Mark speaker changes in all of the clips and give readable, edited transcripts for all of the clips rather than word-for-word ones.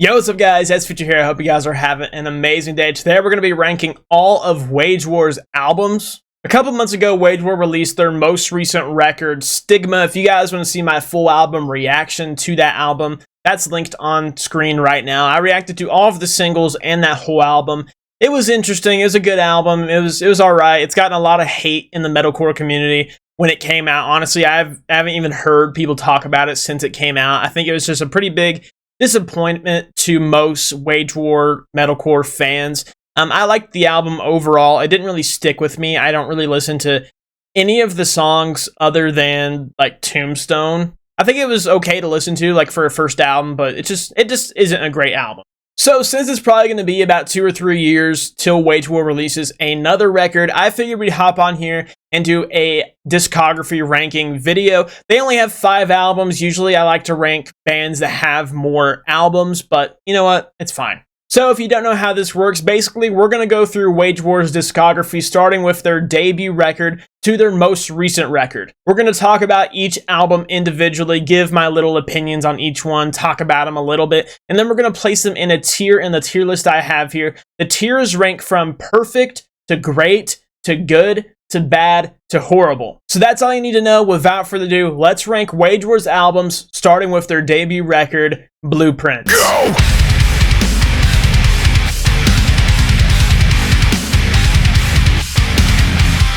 Speaker 1: Yo, what's up guys, it's Future here. I hope you guys are having an amazing day. Today we're going to be ranking all of Wage War's albums. A couple months ago, Wage War released their most recent record, Stigma. If you guys want to see my full album reaction to that album, that's linked on screen right now. I reacted to all of the singles and that whole album. It was interesting. It was a good album. It was alright. It's gotten a lot of hate in the metalcore community when it came out. Honestly, I haven't even heard people talk about it since it came out. I think it was just a pretty big disappointment to most Wage War metalcore fans. I liked the album overall. It didn't really stick with me. I don't really listen to any of the songs other than like Tombstone. I think it was okay to listen to like for a first album, but it just isn't a great album. So since it's probably going to be about 2 or 3 years till Wage War releases another record, I figured we'd hop on here and do a discography ranking video. They only have 5 albums. Usually I like to rank bands that have more albums, but you know what? It's fine. So if you don't know how this works, basically we're going to go through Wage War's discography, starting with their debut record to their most recent record. We're going to talk about each album individually, give my little opinions on each one, talk about them a little bit, and then we're going to place them in a tier in the tier list I have here. The tiers rank from perfect to great to good to bad to horrible. So that's all you need to know. Without further ado, let's rank Wage War's albums, starting with their debut record, Blueprints. Go!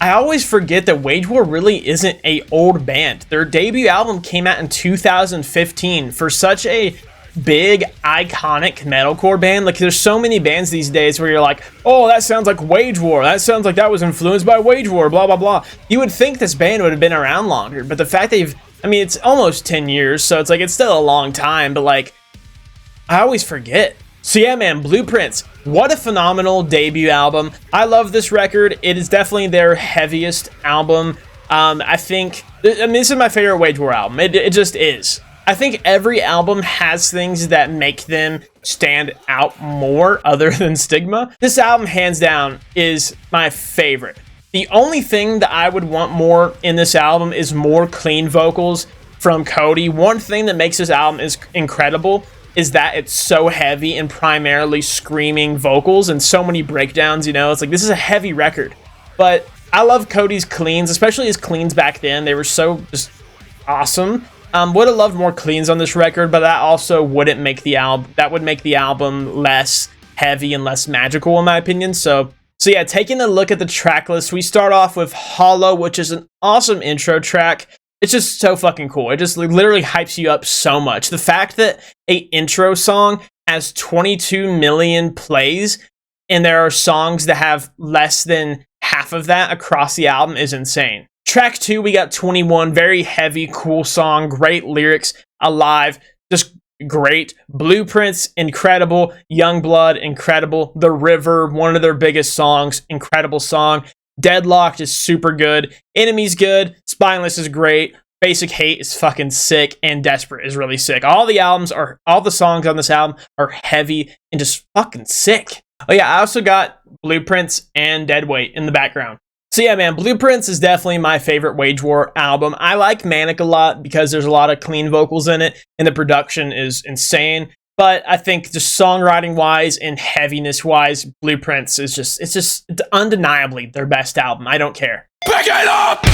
Speaker 1: I always forget that Wage War really isn't an old band. Their debut album came out in 2015. For such a big, iconic metalcore band, like there's so many bands these days where you're like, oh, that sounds like Wage War. That sounds like that was influenced by Wage War, blah, blah, blah. You would think this band would have been around longer, but the fact it's almost 10 years, so it's like, it's still a long time, but like, I always forget. So yeah, man, Blueprints, what a phenomenal debut album. I love this record. It is definitely their heaviest album. I think this is my favorite Wage War album. It just is. I think every album has things that make them stand out more other than Stigma. This album, hands down, is my favorite. The only thing that I would want more in this album is more clean vocals from Cody. One thing that makes this album is incredible is that it's so heavy and primarily screaming vocals and so many breakdowns, you know? It's like, this is a heavy record. But I love Cody's cleans, especially his cleans back then. They were so just awesome. Would have loved more cleans on this record, but that also wouldn't make the album, that would make the album less heavy and less magical in my opinion. So yeah, taking a look at the track list, we start off with Hollow, which is an awesome intro track. It's just so fucking cool. It just literally hypes you up so much. The fact that an intro song has 22 million plays and there are songs that have less than half of that across the album is insane. Track 2, we got 21, very heavy, cool song, great lyrics, Alive, just great. Blueprints, incredible. Youngblood, incredible. The River, one of their biggest songs, incredible song. Deadlocked is super good. Enemy's good. Spineless is great. Basic Hate is fucking sick. And Desperate is really sick. All the songs on this album are heavy and just fucking sick. Oh yeah, I also got Blueprints and Deadweight in the background. So yeah, man, Blueprints is definitely my favorite Wage War album. I like Manic a lot because there's a lot of clean vocals in it and the production is insane. But I think just songwriting-wise and heaviness-wise, Blueprints is it's undeniably their best album. I don't care. Pick it up!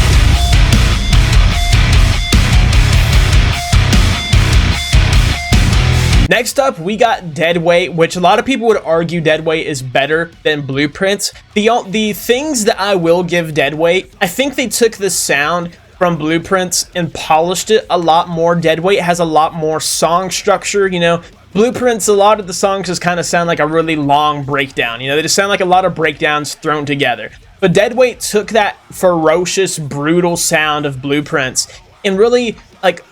Speaker 1: Next up, we got Deadweight, which a lot of people would argue Deadweight is better than Blueprints. The things that I will give Deadweight, I think they took the sound from Blueprints and polished it a lot more. Deadweight has a lot more song structure, you know. Blueprints, a lot of the songs just kind of sound like a really long breakdown. You know, they just sound like a lot of breakdowns thrown together. But Deadweight took that ferocious, brutal sound of Blueprints and really, like,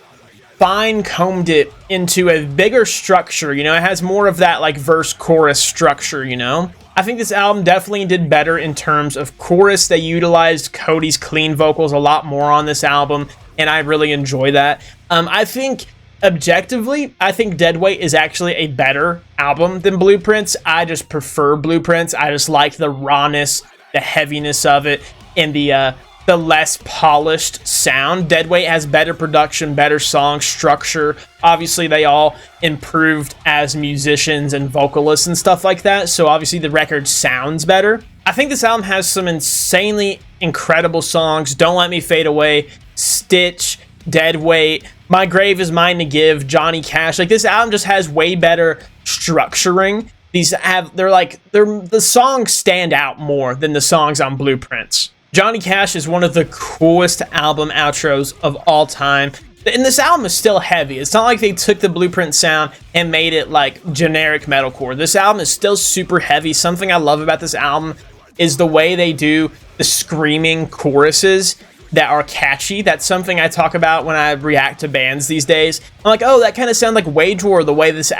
Speaker 1: fine-combed it into a bigger structure. You know, it has more of that, like, verse-chorus structure, you know? I think this album definitely did better in terms of chorus. They utilized Cody's clean vocals a lot more on this album, and I really enjoy that. I think objectively, I think Deadweight is actually a better album than Blueprints. I just prefer Blueprints. I just like the rawness, the heaviness of it, and the the less polished sound. Deadweight has better production, better song structure. Obviously, they all improved as musicians and vocalists and stuff like that, so obviously the record sounds better. I think this album has some insanely incredible songs. Don't Let Me Fade Away, Stitch, Deadweight, My Grave Is Mine to Give, Johnny Cash. Like, this album just has way better structuring. The songs stand out more than the songs on Blueprints. Johnny Cash is one of the coolest album outros of all time. And this album is still heavy. It's not like they took the Blueprint sound and made it like generic metalcore. This album is still super heavy. Something I love about this album is the way they do the screaming choruses that are catchy. That's something I talk about when I react to bands these days. I'm like, oh, that kind of sounds like Wage War, the way this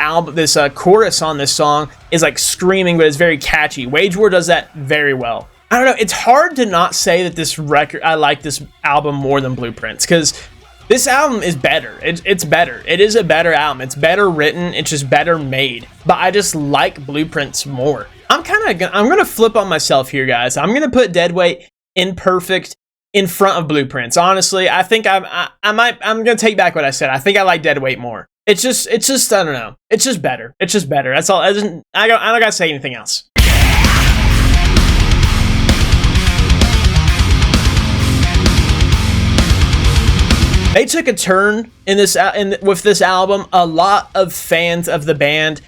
Speaker 1: chorus on this song is like screaming, but it's very catchy. Wage War does that very well. I don't know, it's hard to not say that I like this album more than Blueprints, because this album is better. It's better. It is a better album. It's better written. It's just better made. But I just like Blueprints more. I'm gonna flip on myself here, guys. I'm gonna put Deadweight Imperfect in front of Blueprints. Honestly, I think I'm gonna take back what I said. I think I like Deadweight more. It's just I don't know. It's just better. It's just better. That's all. I don't gotta say anything else. They took a turn with this album. A lot of fans of the band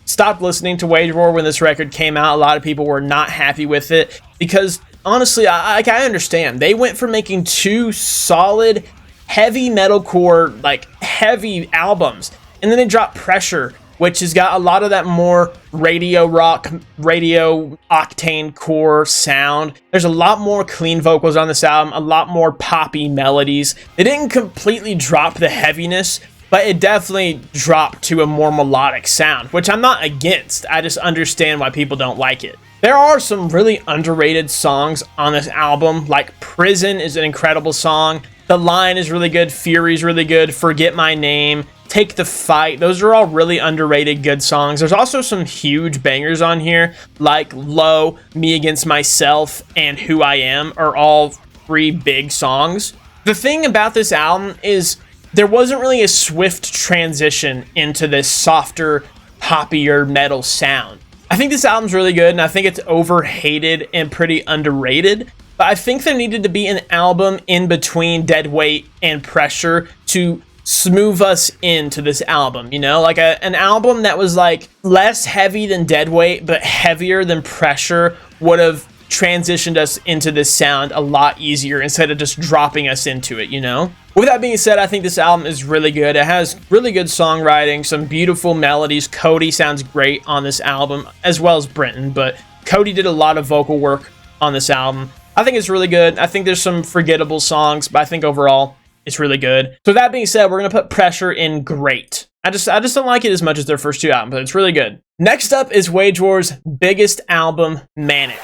Speaker 1: stopped listening to Wage War when this record came out. A lot of people were not happy with it because, honestly, I understand. They went from making two solid, heavy metalcore, like heavy albums, and then they dropped Pressure, which has got a lot of that more radio rock, radio octane core sound. There's a lot more clean vocals on this album, a lot more poppy melodies. They didn't completely drop the heaviness, but it definitely dropped to a more melodic sound, which I'm not against. I just understand why people don't like it. There are some really underrated songs on this album, like Prison is an incredible song. The Line is really good. Fury's really good. Forget My Name. Take the Fight. Those are all really underrated good songs. There's also some huge bangers on here, like Low, Me Against Myself, and Who I Am are all three big songs. The thing about this album is there wasn't really a swift transition into this softer, poppier metal sound. I think this album's really good, and I think it's overhated and pretty underrated. But I think there needed to be an album in between Deadweight and Pressure to smooth us into this album, you know, like an album that was like less heavy than Deadweight but heavier than Pressure would have transitioned us into this sound a lot easier instead of just dropping us into it, you know. With that being said, I think this album is really good. It has really good songwriting, some beautiful melodies. Cody sounds great on this album, as well as Brenton, but Cody did a lot of vocal work on this album. I think it's really good. I think there's some forgettable songs, but I think overall it's really good. So that being said, we're gonna put Pressure in great. I just don't like it as much as their first two albums, but it's really good. Next up is Wage War's biggest album, Manic.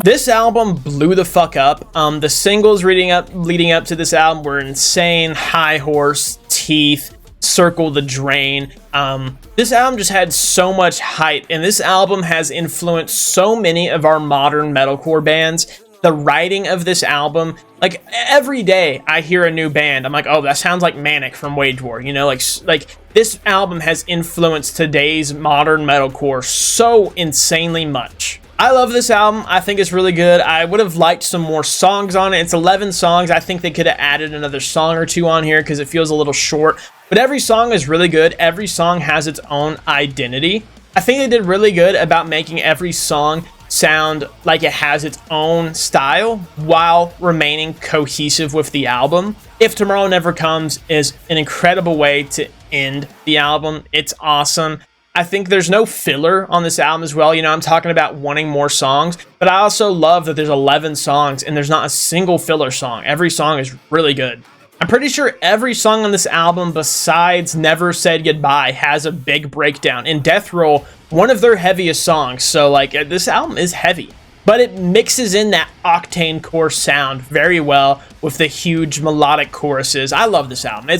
Speaker 1: This album blew the fuck up. The singles leading up to this album were insane. High Horse, Teeth, Circle the Drain. This album just had so much hype, and this album has influenced so many of our modern metalcore bands. The writing of this album, like every day I hear a new band, I'm like, oh, that sounds like Manic from Wage War, you know, like this album has influenced today's modern metalcore so insanely much. I love this album. I think it's really good. I would have liked some more songs on it. It's 11 songs. I think they could have added another song or two on here because it feels a little short. But every song is really good. Every song has its own identity. I think they did really good about making every song sound like it has its own style while remaining cohesive with the album. If Tomorrow Never Comes is an incredible way to end the album. It's awesome. I think there's no filler on this album as well. You know, I'm talking about wanting more songs, but I also love that there's 11 songs and there's not a single filler song. Every song is really good. I'm pretty sure every song on this album besides Never Said Goodbye has a big breakdown. In Death Roll, one of their heaviest songs. So like this album is heavy. but it mixes in that octane core sound very well with the huge melodic choruses. I love this album.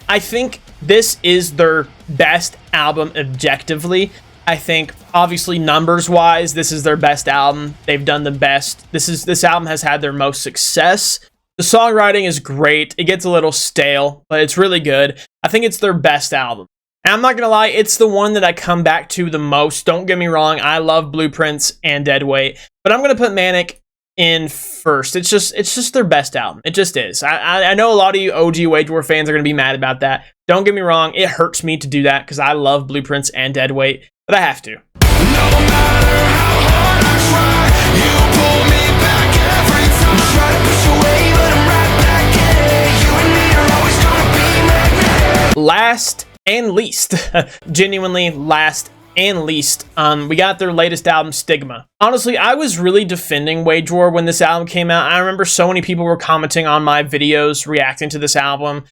Speaker 1: I think this is their best album objectively. I think obviously numbers wise, this is their best album. They've done the best. This album has had their most success. The songwriting is great. It gets a little stale, but it's really good. I think it's their best album. And I'm not gonna lie, it's the one that I come back to the most. Don't get me wrong, I love Blueprints and Deadweight, but I'm gonna put Manic in first. It's just their best album. It just is. I know a lot of you OG Wage War fans are gonna be mad about that. Don't get me wrong, it hurts me to do that because I love Blueprints and Deadweight, but I have to.
Speaker 2: No matter how hard I try, you pull me back every time. Try to push away, but I'm right back in it. You and me are always gonna be magnetic.
Speaker 1: Last and least, genuinely last and least, we got their latest album, Stigma. Honestly, I was really defending Wage War when this album came out. I remember so many people were commenting on my videos, reacting to this album,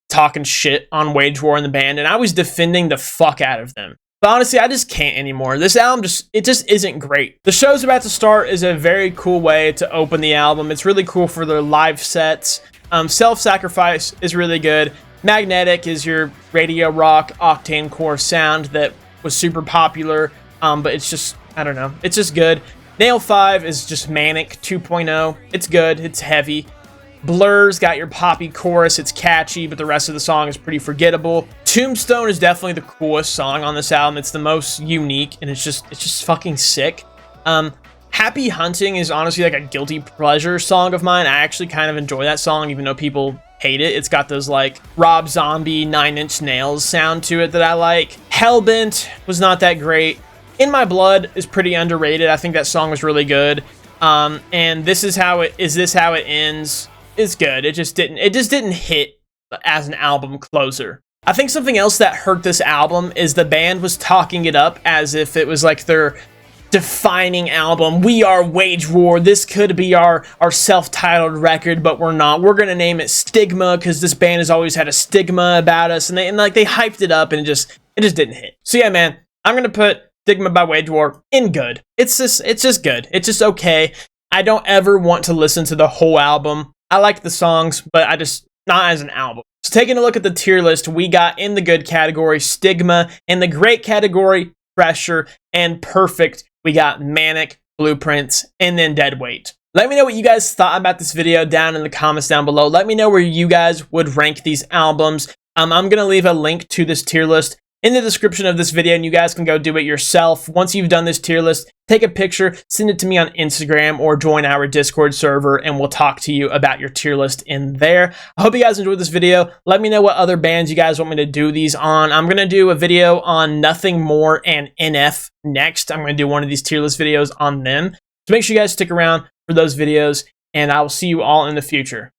Speaker 1: talking shit on Wage War and the band, and I was defending the fuck out of them. But honestly, I just can't anymore. This album just isn't great. The Show's About to Start is a very cool way to open the album. It's really cool for their live sets. Self-Sacrifice is really good. Magnetic is your radio rock octane core sound that was super popular, but it's just, I don't know, it's just good. Nail 5 is just Manic 2.0. It's good, it's heavy. Blur's got your poppy chorus, it's catchy, but the rest of the song is pretty forgettable. Tombstone is definitely the coolest song on this album. It's the most unique, and it's just fucking sick. Happy Hunting is honestly like a guilty pleasure song of mine. I actually kind of enjoy that song, even though people hate it. It's got those like Rob Zombie 9 Inch Nails sound to it that I like. Hellbent was not that great. In My Blood is pretty underrated. I think that song was really good. And This Is How It Ends is good. It just didn't hit as an album closer. I think something else that hurt this album is the band was talking it up as if it was like their defining album. We are Wage War. This could be our self-titled record, but we're not. We're gonna name it Stigma because this band has always had a stigma about us, and they hyped it up, and it just didn't hit. So yeah, man, I'm gonna put Stigma by Wage War in good. It's just good. It's just okay. I don't ever want to listen to the whole album. I like the songs, but I just not as an album. So taking a look at the tier list, we got in the good category Stigma, in the great category Pressure, and perfect we got Manic, Blueprints, and then Deadweight. Let me know what you guys thought about this video down in the comments down below. Let me know where you guys would rank these albums. I'm going to leave a link to this tier list in the description of this video, and you guys can go do it yourself. Once you've done this tier list, take a picture, send it to me on Instagram, or join our Discord server, and we'll talk to you about your tier list in there. I hope you guys enjoyed this video. Let me know what other bands you guys want me to do these on. I'm going to do a video on Nothing More and NF next. I'm going to do one of these tier list videos on them. So make sure you guys stick around for those videos, and I will see you all in the future.